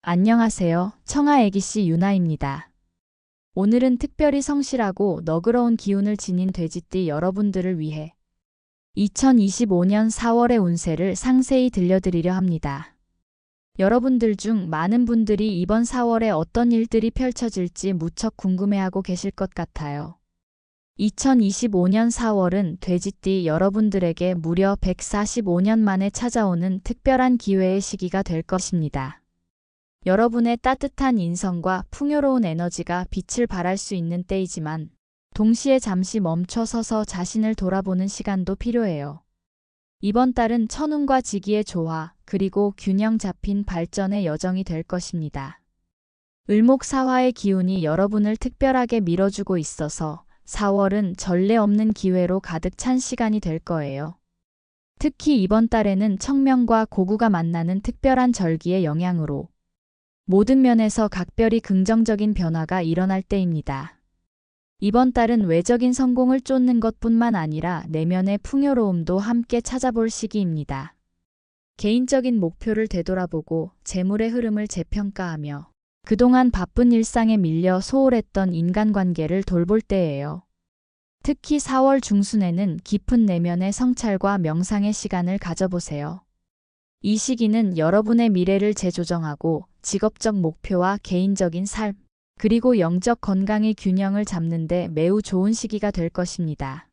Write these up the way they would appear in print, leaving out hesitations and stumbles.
안녕하세요. 청아애기씨 유나입니다. 오늘은 특별히 성실하고 너그러운 기운을 지닌 돼지띠 여러분들을 위해 2025년 4월의 운세를 상세히 들려드리려 합니다. 여러분들 중 많은 분들이 이번 4월에 어떤 일들이 펼쳐질지 무척 궁금해하고 계실 것 같아요. 2025년 4월은 돼지띠 여러분들에게 무려 145년 만에 찾아오는 특별한 기회의 시기가 될 것입니다. 여러분의 따뜻한 인성과 풍요로운 에너지가 빛을 발할 수 있는 때이지만 동시에 잠시 멈춰 서서 자신을 돌아보는 시간도 필요해요. 이번 달은 천운과 지기의 조화, 그리고 균형 잡힌 발전의 여정이 될 것입니다. 을목사화의 기운이 여러분을 특별하게 밀어주고 있어서 4월은 전례 없는 기회로 가득 찬 시간이 될 거예요. 특히 이번 달에는 청명과 고구가 만나는 특별한 절기의 영향으로 모든 면에서 각별히 긍정적인 변화가 일어날 때입니다. 이번 달은 외적인 성공을 쫓는 것뿐만 아니라 내면의 풍요로움도 함께 찾아볼 시기입니다. 개인적인 목표를 되돌아보고 재물의 흐름을 재평가하며 그동안 바쁜 일상에 밀려 소홀했던 인간관계를 돌볼 때예요. 특히 4월 중순에는 깊은 내면의 성찰과 명상의 시간을 가져보세요. 이 시기는 여러분의 미래를 재조정하고 직업적 목표와 개인적인 삶, 그리고 영적 건강의 균형을 잡는 데 매우 좋은 시기가 될 것입니다.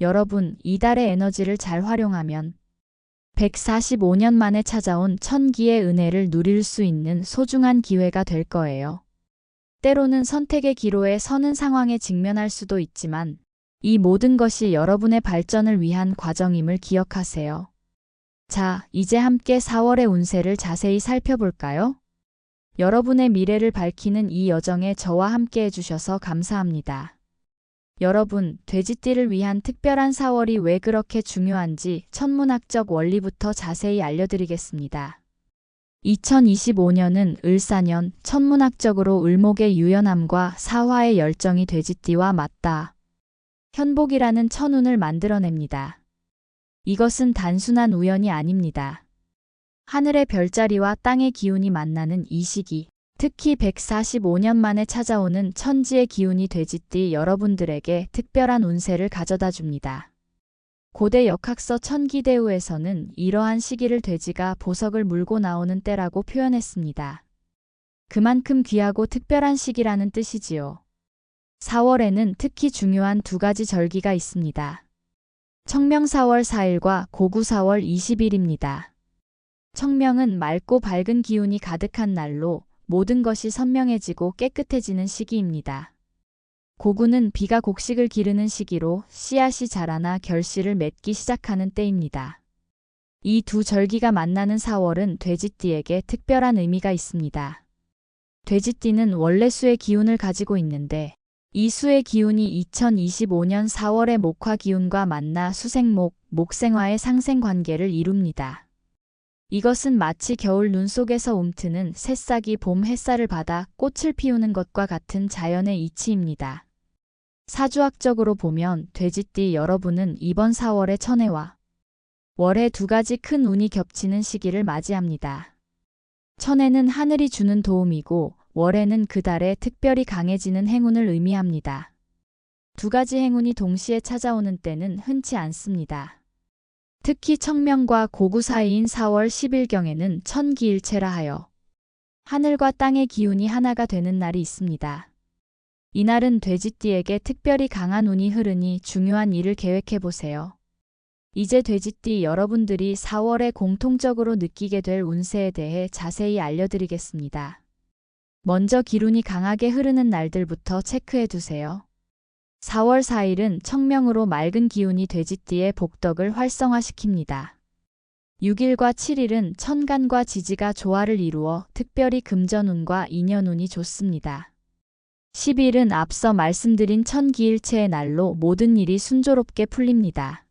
여러분, 이달의 에너지를 잘 활용하면 145년 만에 찾아온 천기의 은혜를 누릴 수 있는 소중한 기회가 될 거예요. 때로는 선택의 기로에 서는 상황에 직면할 수도 있지만 이 모든 것이 여러분의 발전을 위한 과정임을 기억하세요. 자, 이제 함께 4월의 운세를 자세히 살펴볼까요? 여러분의 미래를 밝히는 이 여정에 저와 함께 해주셔서 감사합니다. 여러분, 돼지띠를 위한 특별한 4월이 왜 그렇게 중요한지 천문학적 원리부터 자세히 알려드리겠습니다. 2025년은 을사년, 천문학적으로 을목의 유연함과 사화의 열정이 돼지띠와 맞닿아 현복이라는 천운을 만들어냅니다. 이것은 단순한 우연이 아닙니다. 하늘의 별자리와 땅의 기운이 만나는 이 시기, 특히 145년 만에 찾아오는 천지의 기운이 돼지띠 여러분들에게 특별한 운세를 가져다 줍니다. 고대 역학서 천기대우에서는 이러한 시기를 돼지가 보석을 물고 나오는 때라고 표현했습니다. 그만큼 귀하고 특별한 시기라는 뜻이지요. 4월에는 특히 중요한 두 가지 절기가 있습니다. 청명 4월 4일과 고구 4월 20일입니다. 청명은 맑고 밝은 기운이 가득한 날로 모든 것이 선명해지고 깨끗해지는 시기입니다. 고구는 비가 곡식을 기르는 시기로 씨앗이 자라나 결실을 맺기 시작하는 때입니다. 이 두 절기가 만나는 4월은 돼지띠에게 특별한 의미가 있습니다. 돼지띠는 원래 수의 기운을 가지고 있는데 이 수의 기운이 2025년 4월의 목화 기운과 만나 수생목, 목생화의 상생 관계를 이룹니다. 이것은 마치 겨울 눈 속에서 움트는 새싹이 봄 햇살을 받아 꽃을 피우는 것과 같은 자연의 이치입니다. 사주학적으로 보면 돼지띠 여러분은 이번 4월의 천해와 월해 두 가지 큰 운이 겹치는 시기를 맞이합니다. 천해는 하늘이 주는 도움이고 월해는 그 달에 특별히 강해지는 행운을 의미합니다. 두 가지 행운이 동시에 찾아오는 때는 흔치 않습니다. 특히 청명과 고구 사이인 4월 10일경에는 천기일체라 하여 하늘과 땅의 기운이 하나가 되는 날이 있습니다. 이날은 돼지띠에게 특별히 강한 운이 흐르니 중요한 일을 계획해보세요. 이제 돼지띠 여러분들이 4월에 공통적으로 느끼게 될 운세에 대해 자세히 알려드리겠습니다. 먼저 기운이 강하게 흐르는 날들부터 체크해두세요. 4월 4일은 청명으로 맑은 기운이 돼지띠의 복덕을 활성화시킵니다. 6일과 7일은 천간과 지지가 조화를 이루어 특별히 금전운과 인연운이 좋습니다. 10일은 앞서 말씀드린 천기일체의 날로 모든 일이 순조롭게 풀립니다.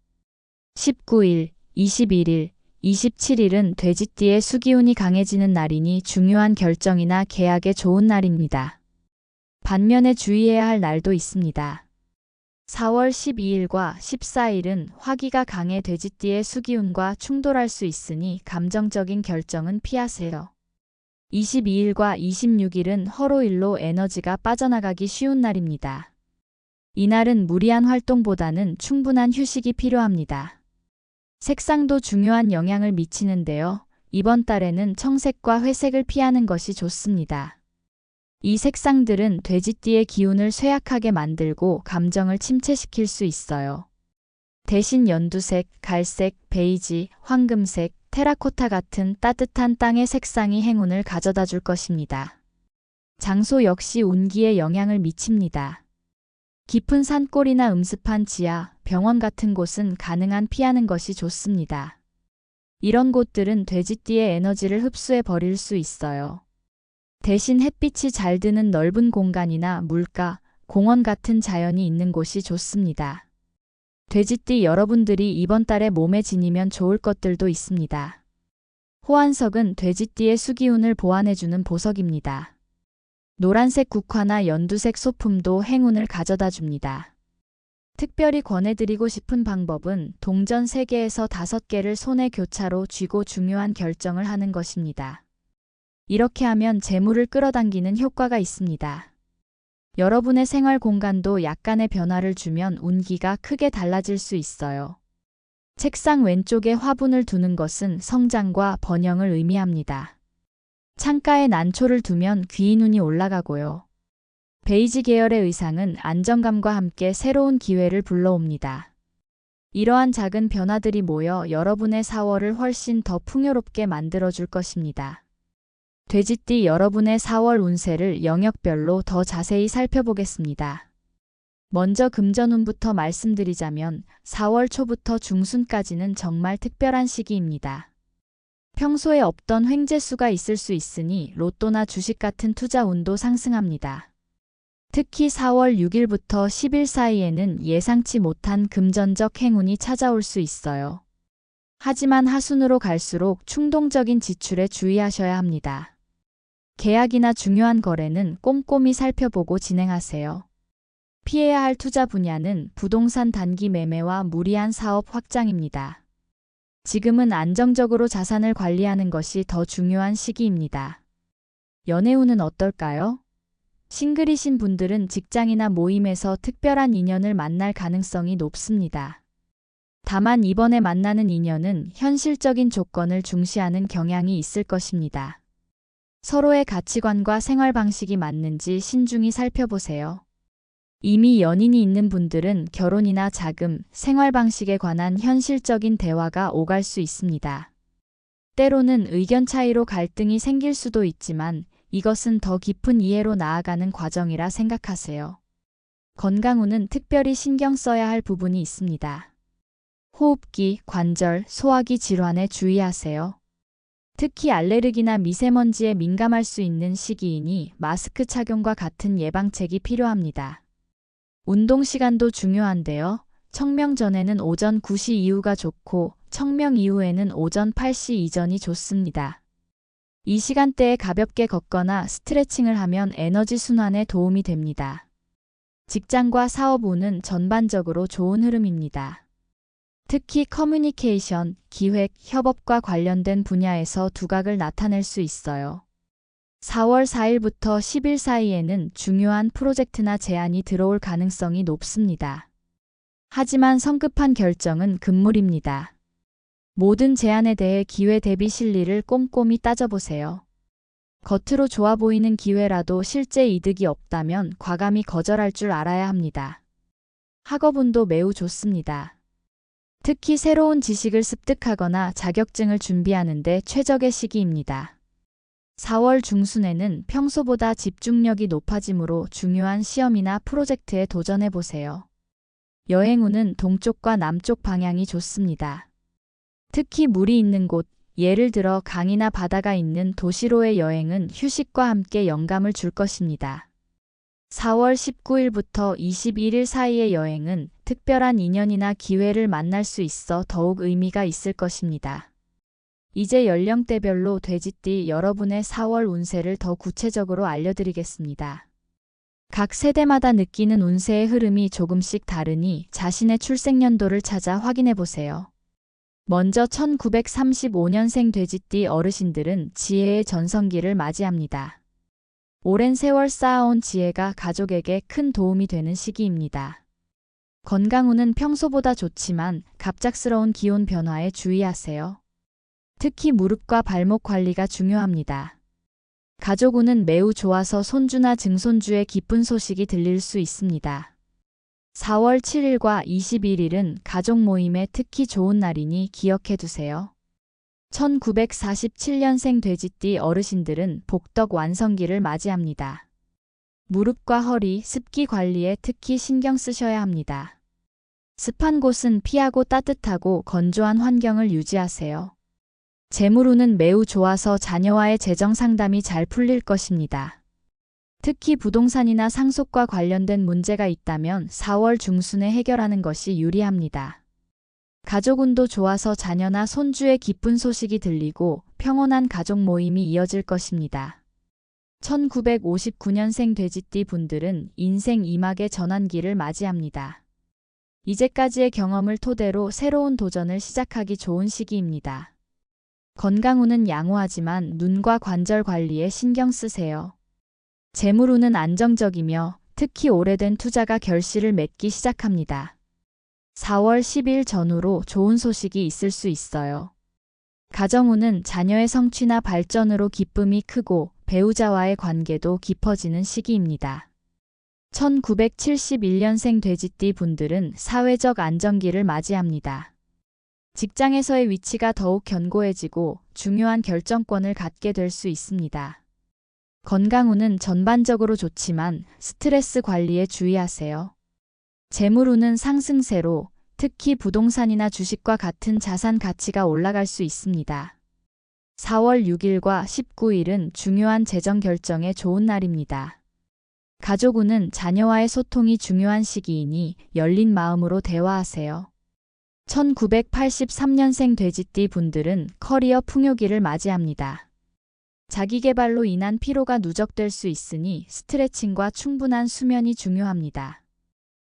19일, 21일, 27일은 돼지띠의 수기운이 강해지는 날이니 중요한 결정이나 계약에 좋은 날입니다. 반면에 주의해야 할 날도 있습니다. 4월 12일과 14일은 화기가 강해 돼지띠의 수기운과 충돌할 수 있으니 감정적인 결정은 피하세요. 22일과 26일은 허로일로 에너지가 빠져나가기 쉬운 날입니다. 이날은 무리한 활동보다는 충분한 휴식이 필요합니다. 색상도 중요한 영향을 미치는데요. 이번 달에는 청색과 회색을 피하는 것이 좋습니다. 이 색상들은 돼지띠의 기운을 쇠약하게 만들고 감정을 침체시킬 수 있어요. 대신 연두색, 갈색, 베이지, 황금색, 테라코타 같은 따뜻한 땅의 색상이 행운을 가져다 줄 것입니다. 장소 역시 운기에 영향을 미칩니다. 깊은 산골이나 음습한 지하, 병원 같은 곳은 가능한 피하는 것이 좋습니다. 이런 곳들은 돼지띠의 에너지를 흡수해 버릴 수 있어요. 대신 햇빛이 잘 드는 넓은 공간이나 물가, 공원 같은 자연이 있는 곳이 좋습니다. 돼지띠 여러분들이 이번 달에 몸에 지니면 좋을 것들도 있습니다. 호환석은 돼지띠의 수기운을 보완해주는 보석입니다. 노란색 국화나 연두색 소품도 행운을 가져다 줍니다. 특별히 권해드리고 싶은 방법은 동전 3개에서 5개를 손에 교차로 쥐고 중요한 결정을 하는 것입니다. 이렇게 하면 재물을 끌어당기는 효과가 있습니다. 여러분의 생활 공간도 약간의 변화를 주면 운기가 크게 달라질 수 있어요. 책상 왼쪽에 화분을 두는 것은 성장과 번영을 의미합니다. 창가에 난초를 두면 귀인운이 올라가고요. 베이지 계열의 의상은 안정감과 함께 새로운 기회를 불러옵니다. 이러한 작은 변화들이 모여 여러분의 4월을 훨씬 더 풍요롭게 만들어줄 것입니다. 돼지띠 여러분의 4월 운세를 영역별로 더 자세히 살펴보겠습니다. 먼저 금전운부터 말씀드리자면 4월 초부터 중순까지는 정말 특별한 시기입니다. 평소에 없던 횡재수가 있을 수 있으니 로또나 주식 같은 투자 운도 상승합니다. 특히 4월 6일부터 10일 사이에는 예상치 못한 금전적 행운이 찾아올 수 있어요. 하지만 하순으로 갈수록 충동적인 지출에 주의하셔야 합니다. 계약이나 중요한 거래는 꼼꼼히 살펴보고 진행하세요. 피해야 할 투자 분야는 부동산 단기 매매와 무리한 사업 확장입니다. 지금은 안정적으로 자산을 관리하는 것이 더 중요한 시기입니다. 연애운은 어떨까요? 싱글이신 분들은 직장이나 모임에서 특별한 인연을 만날 가능성이 높습니다. 다만 이번에 만나는 인연은 현실적인 조건을 중시하는 경향이 있을 것입니다. 서로의 가치관과 생활 방식이 맞는지 신중히 살펴보세요. 이미 연인이 있는 분들은 결혼이나 자금, 생활 방식에 관한 현실적인 대화가 오갈 수 있습니다. 때로는 의견 차이로 갈등이 생길 수도 있지만 이것은 더 깊은 이해로 나아가는 과정이라 생각하세요. 건강운은 특별히 신경 써야 할 부분이 있습니다. 호흡기, 관절, 소화기 질환에 주의하세요. 특히 알레르기나 미세먼지에 민감할 수 있는 시기이니 마스크 착용과 같은 예방책이 필요합니다. 운동 시간도 중요한데요. 청명 전에는 오전 9시 이후가 좋고 청명 이후에는 오전 8시 이전이 좋습니다. 이 시간대에 가볍게 걷거나 스트레칭을 하면 에너지 순환에 도움이 됩니다. 직장과 사업 운은 전반적으로 좋은 흐름입니다. 특히 커뮤니케이션, 기획, 협업과 관련된 분야에서 두각을 나타낼 수 있어요. 4월 4일부터 10일 사이에는 중요한 프로젝트나 제안이 들어올 가능성이 높습니다. 하지만 성급한 결정은 금물입니다. 모든 제안에 대해 기회 대비 실리를 꼼꼼히 따져보세요. 겉으로 좋아 보이는 기회라도 실제 이득이 없다면 과감히 거절할 줄 알아야 합니다. 학업운도 매우 좋습니다. 특히 새로운 지식을 습득하거나 자격증을 준비하는 데 최적의 시기입니다. 4월 중순에는 평소보다 집중력이 높아지므로 중요한 시험이나 프로젝트에 도전해보세요. 여행운은 동쪽과 남쪽 방향이 좋습니다. 특히 물이 있는 곳, 예를 들어 강이나 바다가 있는 도시로의 여행은 휴식과 함께 영감을 줄 것입니다. 4월 19일부터 21일 사이의 여행은 특별한 인연이나 기회를 만날 수 있어 더욱 의미가 있을 것입니다. 이제 연령대별로 돼지띠 여러분의 4월 운세를 더 구체적으로 알려드리겠습니다. 각 세대마다 느끼는 운세의 흐름이 조금씩 다르니 자신의 출생연도를 찾아 확인해보세요. 먼저 1935년생 돼지띠 어르신들은 지혜의 전성기를 맞이합니다. 오랜 세월 쌓아온 지혜가 가족에게 큰 도움이 되는 시기입니다. 건강운은 평소보다 좋지만 갑작스러운 기온 변화에 주의하세요. 특히 무릎과 발목 관리가 중요합니다. 가족운은 매우 좋아서 손주나 증손주의 기쁜 소식이 들릴 수 있습니다. 4월 7일과 21일은 가족 모임에 특히 좋은 날이니 기억해 두세요. 1947년생 돼지띠 어르신들은 복덕 완성기를 맞이합니다. 무릎과 허리, 습기 관리에 특히 신경 쓰셔야 합니다. 습한 곳은 피하고 따뜻하고 건조한 환경을 유지하세요. 재물운은 매우 좋아서 자녀와의 재정 상담이 잘 풀릴 것입니다. 특히 부동산이나 상속과 관련된 문제가 있다면 4월 중순에 해결하는 것이 유리합니다. 가족운도 좋아서 자녀나 손주의 기쁜 소식이 들리고 평온한 가족 모임이 이어질 것입니다. 1959년생 돼지띠 분들은 인생 2막의 전환기를 맞이합니다. 이제까지의 경험을 토대로 새로운 도전을 시작하기 좋은 시기입니다. 건강운은 양호하지만 눈과 관절 관리에 신경 쓰세요. 재물운은 안정적이며 특히 오래된 투자가 결실을 맺기 시작합니다. 4월 10일 전후로 좋은 소식이 있을 수 있어요. 가정운은 자녀의 성취나 발전으로 기쁨이 크고 배우자와의 관계도 깊어지는 시기입니다. 1971년생 돼지띠 분들은 사회적 안정기를 맞이합니다. 직장에서의 위치가 더욱 견고해지고 중요한 결정권을 갖게 될 수 있습니다. 건강운은 전반적으로 좋지만 스트레스 관리에 주의하세요. 재물운은 상승세로 특히 부동산이나 주식과 같은 자산 가치가 올라갈 수 있습니다. 4월 6일과 19일은 중요한 재정 결정에 좋은 날입니다. 가족운은 자녀와의 소통이 중요한 시기이니 열린 마음으로 대화하세요. 1983년생 돼지띠 분들은 커리어 풍요기를 맞이합니다. 자기계발로 인한 피로가 누적될 수 있으니 스트레칭과 충분한 수면이 중요합니다.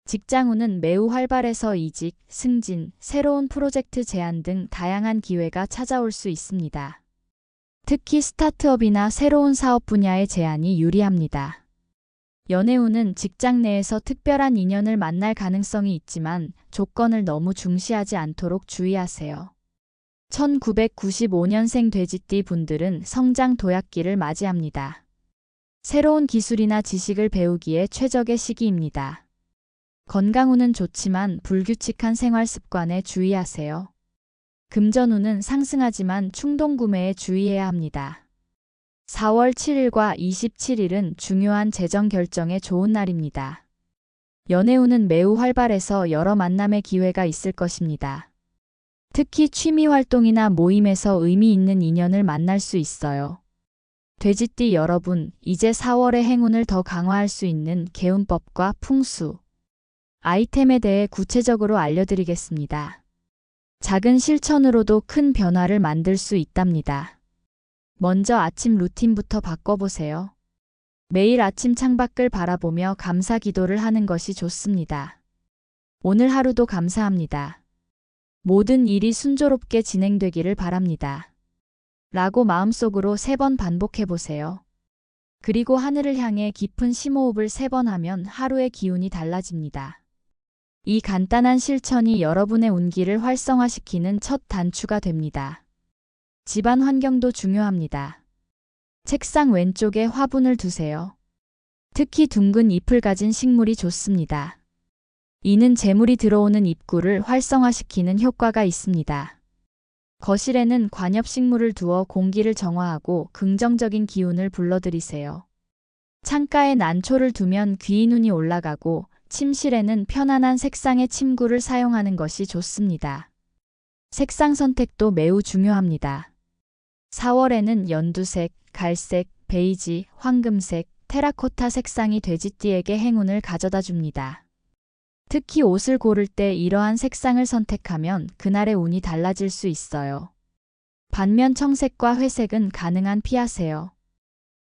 직장운은 매우 활발해서 이직, 승진, 새로운 프로젝트 제안 등 다양한 기회가 찾아올 수 있습니다. 특히 스타트업이나 새로운 사업 분야의 제안이 유리합니다. 연애운은 직장 내에서 특별한 인연을 만날 가능성이 있지만 조건을 너무 중시하지 않도록 주의하세요. 1995년생 돼지띠 분들은 성장 도약기를 맞이합니다. 새로운 기술이나 지식을 배우기에 최적의 시기입니다. 건강운은 좋지만 불규칙한 생활 습관에 주의하세요. 금전운은 상승하지만 충동구매에 주의해야 합니다. 4월 7일과 27일은 중요한 재정 결정에 좋은 날입니다. 연애운은 매우 활발해서 여러 만남의 기회가 있을 것입니다. 특히 취미 활동이나 모임에서 의미 있는 인연을 만날 수 있어요. 돼지띠 여러분, 이제 4월의 행운을 더 강화할 수 있는 개운법과 풍수, 아이템에 대해 구체적으로 알려드리겠습니다. 작은 실천으로도 큰 변화를 만들 수 있답니다. 먼저 아침 루틴부터 바꿔보세요. 매일 아침 창밖을 바라보며 감사 기도를 하는 것이 좋습니다. 오늘 하루도 감사합니다. 모든 일이 순조롭게 진행되기를 바랍니다. 라고 마음속으로 3번 반복해보세요. 그리고 하늘을 향해 깊은 심호흡을 3번 하면 하루의 기운이 달라집니다. 이 간단한 실천이 여러분의 운기를 활성화시키는 첫 단추가 됩니다. 집안 환경도 중요합니다. 책상 왼쪽에 화분을 두세요. 특히 둥근 잎을 가진 식물이 좋습니다. 이는 재물이 들어오는 입구를 활성화시키는 효과가 있습니다. 거실에는 관엽식물을 두어 공기를 정화하고 긍정적인 기운을 불러들이세요. 창가에 난초를 두면 귀인운이 올라가고 침실에는 편안한 색상의 침구를 사용하는 것이 좋습니다. 색상 선택도 매우 중요합니다. 4월에는 연두색, 갈색, 베이지, 황금색, 테라코타 색상이 돼지띠에게 행운을 가져다 줍니다. 특히 옷을 고를 때 이러한 색상을 선택하면 그날의 운이 달라질 수 있어요. 반면 청색과 회색은 가능한 피하세요.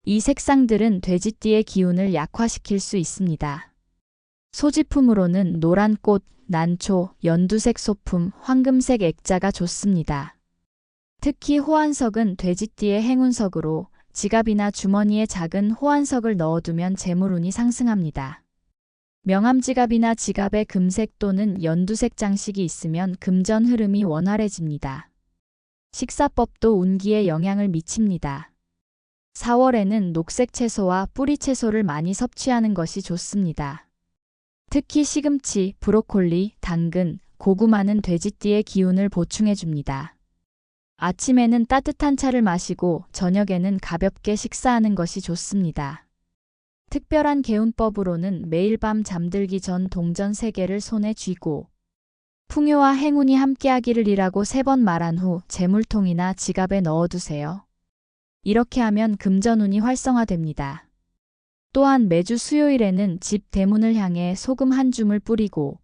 이 색상들은 돼지띠의 기운을 약화시킬 수 있습니다. 소지품으로는 노란 꽃, 난초, 연두색 소품, 황금색 액자가 좋습니다. 특히 호환석은 돼지띠의 행운석으로 지갑이나 주머니에 작은 호환석을 넣어두면 재물운이 상승합니다. 명함지갑이나 지갑에 금색 또는 연두색 장식이 있으면 금전 흐름이 원활해집니다. 식사법도 운기에 영향을 미칩니다. 4월에는 녹색 채소와 뿌리 채소를 많이 섭취하는 것이 좋습니다. 특히 시금치, 브로콜리, 당근, 고구마는 돼지띠의 기운을 보충해줍니다. 아침에는 따뜻한 차를 마시고 저녁에는 가볍게 식사하는 것이 좋습니다. 특별한 개운법으로는 매일 밤 잠들기 전 동전 3개를 손에 쥐고 풍요와 행운이 함께하기를 이라고 3번 말한 후 재물통이나 지갑에 넣어두세요. 이렇게 하면 금전운이 활성화됩니다. 또한 매주 수요일에는 집 대문을 향해 소금 한 줌을 뿌리고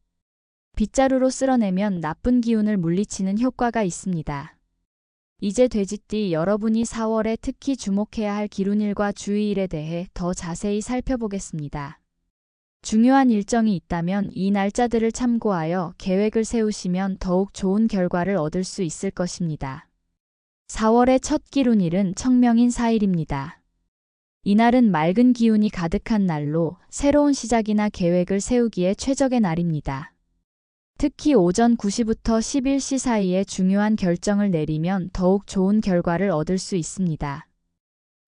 빗자루로 쓸어내면 나쁜 기운을 물리치는 효과가 있습니다. 이제 돼지띠 여러분이 4월에 특히 주목해야 할 기운일과 주의일에 대해 더 자세히 살펴보겠습니다. 중요한 일정이 있다면 이 날짜들을 참고하여 계획을 세우시면 더욱 좋은 결과를 얻을 수 있을 것입니다. 4월의 첫 기운일은 청명인 4일입니다. 이날은 맑은 기운이 가득한 날로 새로운 시작이나 계획을 세우기에 최적의 날입니다. 특히 오전 9시부터 11시 사이에 중요한 결정을 내리면 더욱 좋은 결과를 얻을 수 있습니다.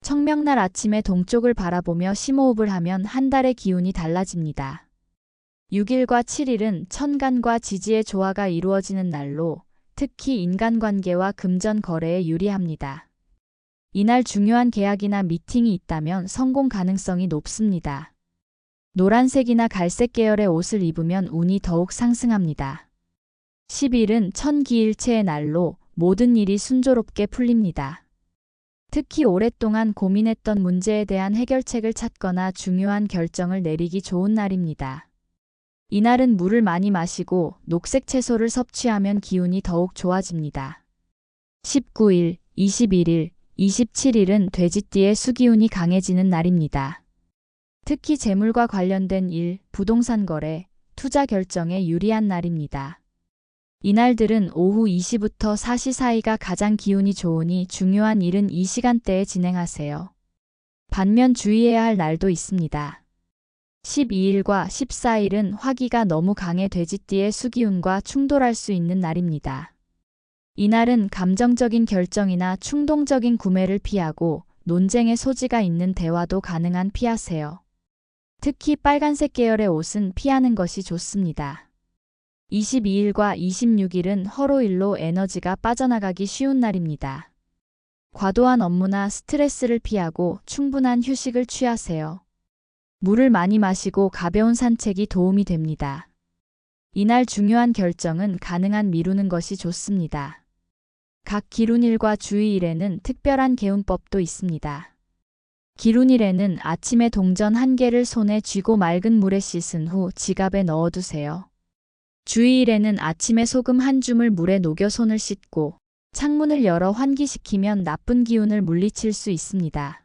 청명날 아침에 동쪽을 바라보며 심호흡을 하면 한 달의 기운이 달라집니다. 6일과 7일은 천간과 지지의 조화가 이루어지는 날로 특히 인간관계와 금전 거래에 유리합니다. 이날 중요한 계약이나 미팅이 있다면 성공 가능성이 높습니다. 노란색이나 갈색 계열의 옷을 입으면 운이 더욱 상승합니다. 10일은 천기일체의 날로 모든 일이 순조롭게 풀립니다. 특히 오랫동안 고민했던 문제에 대한 해결책을 찾거나 중요한 결정을 내리기 좋은 날입니다. 이날은 물을 많이 마시고 녹색 채소를 섭취하면 기운이 더욱 좋아집니다. 19일, 21일, 27일은 돼지띠의 수기운이 강해지는 날입니다. 특히 재물과 관련된 일, 부동산 거래, 투자 결정에 유리한 날입니다. 이날들은 오후 2시부터 4시 사이가 가장 기운이 좋으니 중요한 일은 이 시간대에 진행하세요. 반면 주의해야 할 날도 있습니다. 12일과 14일은 화기가 너무 강해 돼지띠의 수기운과 충돌할 수 있는 날입니다. 이날은 감정적인 결정이나 충동적인 구매를 피하고 논쟁의 소지가 있는 대화도 가능한 피하세요. 특히 빨간색 계열의 옷은 피하는 것이 좋습니다. 22일과 26일은 허로일로 에너지가 빠져나가기 쉬운 날입니다. 과도한 업무나 스트레스를 피하고 충분한 휴식을 취하세요. 물을 많이 마시고 가벼운 산책이 도움이 됩니다. 이날 중요한 결정은 가능한 미루는 것이 좋습니다. 각 기운일과 주의일에는 특별한 개운법도 있습니다. 기운일에는 아침에 동전 1개를 손에 쥐고 맑은 물에 씻은 후 지갑에 넣어두세요. 주의일에는 아침에 소금 한 줌을 물에 녹여 손을 씻고 창문을 열어 환기시키면 나쁜 기운을 물리칠 수 있습니다.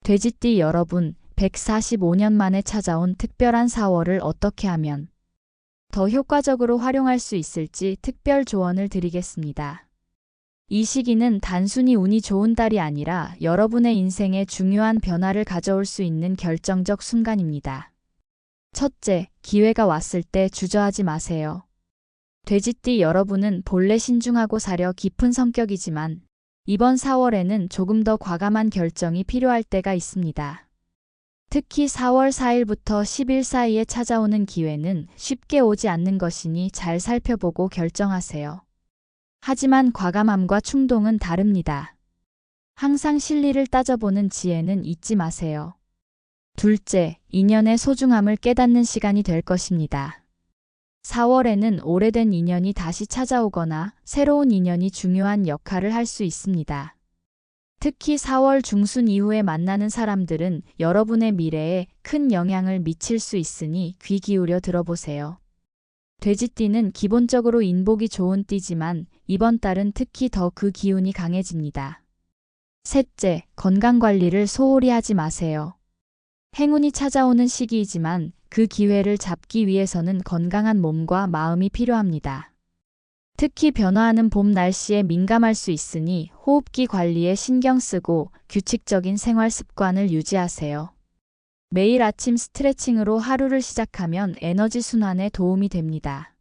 돼지띠 여러분, 145년 만에 찾아온 특별한 4월을 어떻게 하면 더 효과적으로 활용할 수 있을지 특별 조언을 드리겠습니다. 이 시기는 단순히 운이 좋은 달이 아니라 여러분의 인생에 중요한 변화를 가져올 수 있는 결정적 순간입니다. 첫째, 기회가 왔을 때 주저하지 마세요. 돼지띠 여러분은 본래 신중하고 사려 깊은 성격이지만 이번 4월에는 조금 더 과감한 결정이 필요할 때가 있습니다. 특히 4월 4일부터 10일 사이에 찾아오는 기회는 쉽게 오지 않는 것이니 잘 살펴보고 결정하세요. 하지만 과감함과 충동은 다릅니다. 항상 실리를 따져보는 지혜는 잊지 마세요. 둘째, 인연의 소중함을 깨닫는 시간이 될 것입니다. 4월에는 오래된 인연이 다시 찾아오거나 새로운 인연이 중요한 역할을 할 수 있습니다. 특히 4월 중순 이후에 만나는 사람들은 여러분의 미래에 큰 영향을 미칠 수 있으니 귀 기울여 들어보세요. 돼지띠는 기본적으로 인복이 좋은 띠지만 이번 달은 특히 더 그 기운이 강해집니다. 셋째, 건강관리를 소홀히 하지 마세요. 행운이 찾아오는 시기이지만 그 기회를 잡기 위해서는 건강한 몸과 마음이 필요합니다. 특히 변화하는 봄 날씨에 민감할 수 있으니 호흡기 관리에 신경 쓰고 규칙적인 생활 습관을 유지하세요. 매일 아침 스트레칭으로 하루를 시작하면 에너지 순환에 도움이 됩니다.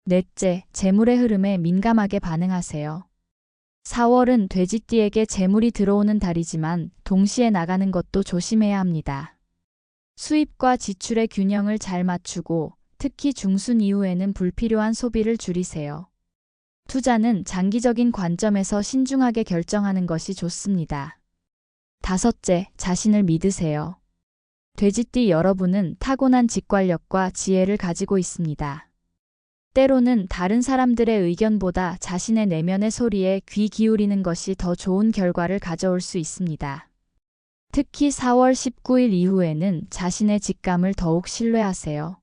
넷째, 재물의 흐름에 민감하게 반응하세요. 4월은 돼지띠에게 재물이 들어오는 달이지만 동시에 나가는 것도 조심해야 합니다. 수입과 지출의 균형을 잘 맞추고 특히 중순 이후에는 불필요한 소비를 줄이세요. 투자는 장기적인 관점에서 신중하게 결정하는 것이 좋습니다. 다섯째, 자신을 믿으세요. 돼지띠 여러분은 타고난 직관력과 지혜를 가지고 있습니다. 때로는 다른 사람들의 의견보다 자신의 내면의 소리에 귀 기울이는 것이 더 좋은 결과를 가져올 수 있습니다. 특히 4월 19일 이후에는 자신의 직감을 더욱 신뢰하세요.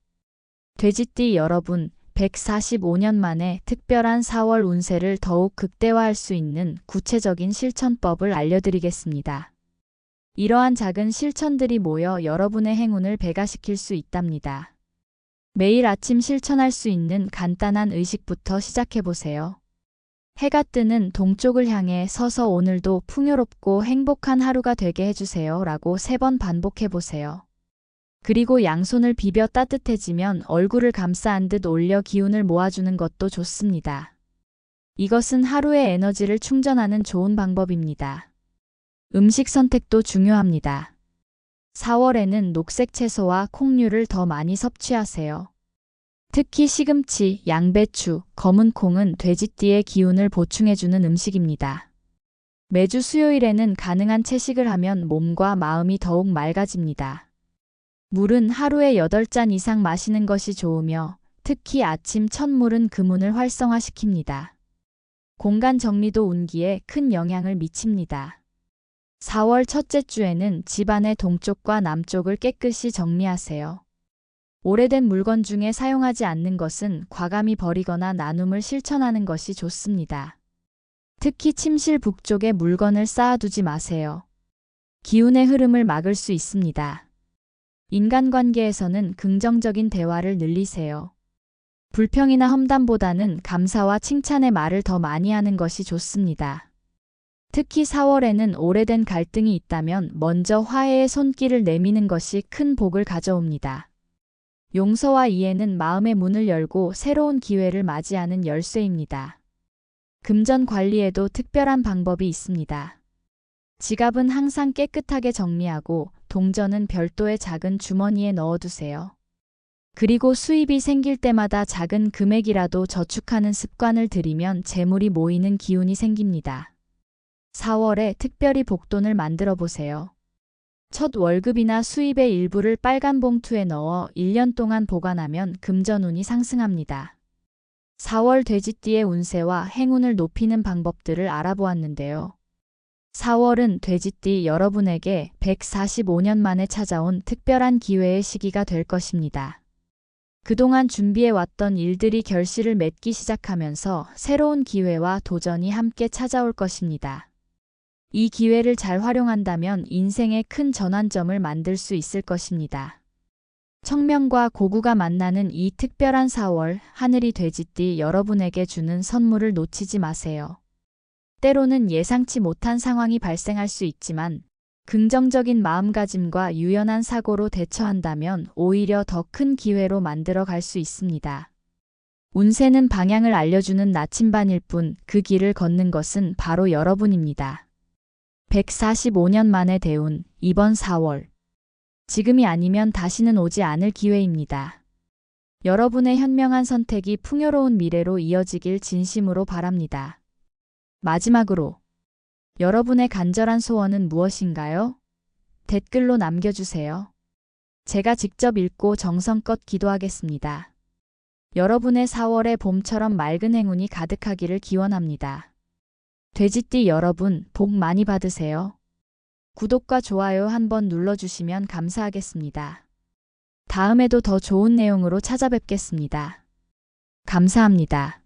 돼지띠 여러분, 145년 만에 특별한 4월 운세를 더욱 극대화할 수 있는 구체적인 실천법을 알려드리겠습니다. 이러한 작은 실천들이 모여 여러분의 행운을 배가시킬 수 있답니다. 매일 아침 실천할 수 있는 간단한 의식부터 시작해보세요. 해가 뜨는 동쪽을 향해 서서 오늘도 풍요롭고 행복한 하루가 되게 해주세요 라고 3번 반복해보세요. 그리고 양손을 비벼 따뜻해지면 얼굴을 감싸 안듯 올려 기운을 모아주는 것도 좋습니다. 이것은 하루의 에너지를 충전하는 좋은 방법입니다. 음식 선택도 중요합니다. 4월에는 녹색 채소와 콩류를 더 많이 섭취하세요. 특히 시금치, 양배추, 검은 콩은 돼지띠의 기운을 보충해주는 음식입니다. 매주 수요일에는 가능한 채식을 하면 몸과 마음이 더욱 맑아집니다. 물은 하루에 8잔 이상 마시는 것이 좋으며 특히 아침 첫 물은 금운을 활성화시킵니다. 공간 정리도 운기에 큰 영향을 미칩니다. 4월 첫째 주에는 집안의 동쪽과 남쪽을 깨끗이 정리하세요. 오래된 물건 중에 사용하지 않는 것은 과감히 버리거나 나눔을 실천하는 것이 좋습니다. 특히 침실 북쪽에 물건을 쌓아두지 마세요. 기운의 흐름을 막을 수 있습니다. 인간관계에서는 긍정적인 대화를 늘리세요. 불평이나 험담보다는 감사와 칭찬의 말을 더 많이 하는 것이 좋습니다. 특히 4월에는 오래된 갈등이 있다면 먼저 화해의 손길을 내미는 것이 큰 복을 가져옵니다. 용서와 이해는 마음의 문을 열고 새로운 기회를 맞이하는 열쇠입니다. 금전 관리에도 특별한 방법이 있습니다. 지갑은 항상 깨끗하게 정리하고 동전은 별도의 작은 주머니에 넣어두세요. 그리고 수입이 생길 때마다 작은 금액이라도 저축하는 습관을 들이면 재물이 모이는 기운이 생깁니다. 4월에 특별히 복돈을 만들어 보세요. 첫 월급이나 수입의 일부를 빨간 봉투에 넣어 1년 동안 보관하면 금전운이 상승합니다. 4월 돼지띠의 운세와 행운을 높이는 방법들을 알아보았는데요. 4월은 돼지띠 여러분에게 145년 만에 찾아온 특별한 기회의 시기가 될 것입니다. 그동안 준비해왔던 일들이 결실을 맺기 시작하면서 새로운 기회와 도전이 함께 찾아올 것입니다. 이 기회를 잘 활용한다면 인생의 큰 전환점을 만들 수 있을 것입니다. 청명과 고구가 만나는 이 특별한 4월, 하늘이 돼지띠 여러분에게 주는 선물을 놓치지 마세요. 때로는 예상치 못한 상황이 발생할 수 있지만 긍정적인 마음가짐과 유연한 사고로 대처한다면 오히려 더 큰 기회로 만들어 갈 수 있습니다. 운세는 방향을 알려주는 나침반일 뿐 그 길을 걷는 것은 바로 여러분입니다. 145년 만에 대운 이번 4월. 지금이 아니면 다시는 오지 않을 기회입니다. 여러분의 현명한 선택이 풍요로운 미래로 이어지길 진심으로 바랍니다. 마지막으로 여러분의 간절한 소원은 무엇인가요? 댓글로 남겨주세요. 제가 직접 읽고 정성껏 기도하겠습니다. 여러분의 4월의 봄처럼 맑은 행운이 가득하기를 기원합니다. 돼지띠 여러분, 복 많이 받으세요. 구독과 좋아요 한번 눌러주시면 감사하겠습니다. 다음에도 더 좋은 내용으로 찾아뵙겠습니다. 감사합니다.